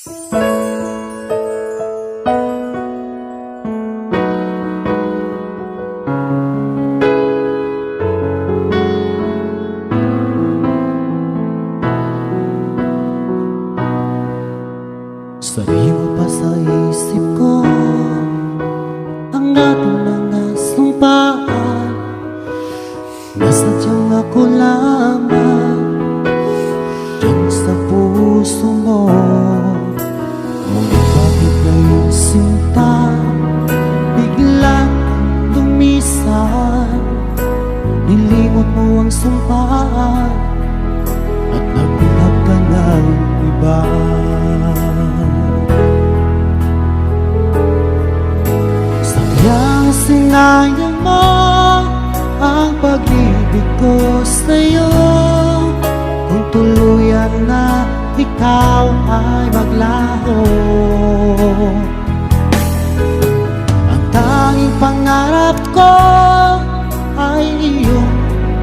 Sariwa pa sa isip ko ang ating mga sumpaan, na sadyang ako lamang dyan sa puso mo. Ngunit bakit ngayong sinta biglang lumisan? Nilimot mo ang sumpaan at nagbilap ka ng iba. Sinayang mo ang pag-ibig ko sa'yo, kung tuluyan na ikaw ay maglaho. Ang tanging pangarap ko ay iyong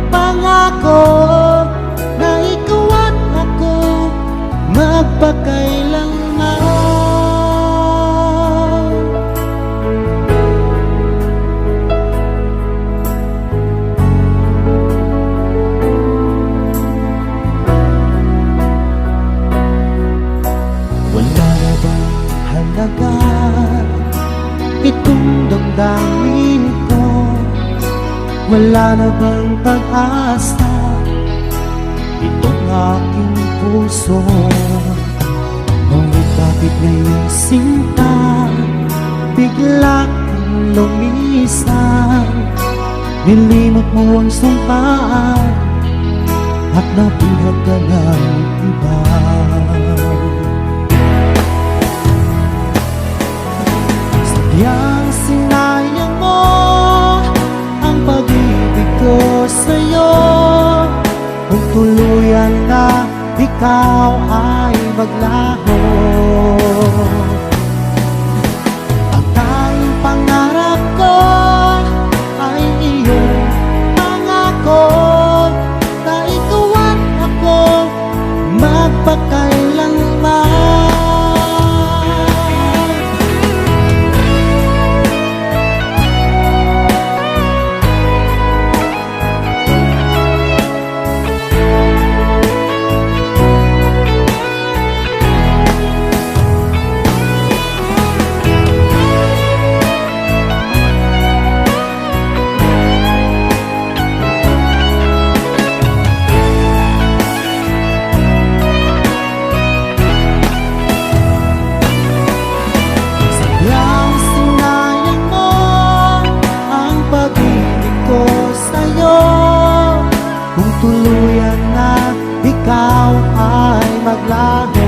pangako, na ikaw at ako magpakailanman. Halaga itong damdamin ko, wala na bang pag-asa itong aking puso? Ngunit bakit ngayong sinta bigla kang lumisan? Nilimot mo ang sumpaan at nabuhat ka ng iba. Yang sinayang mo ang pag-ibig ko sa'yo, kung tuluyan na ikaw ay maglaho. Ang tanging pangarap ko ay iyong pangako, na ikaw at ako magpakailanman. Kung tuluyan na ikaw ay maglaho.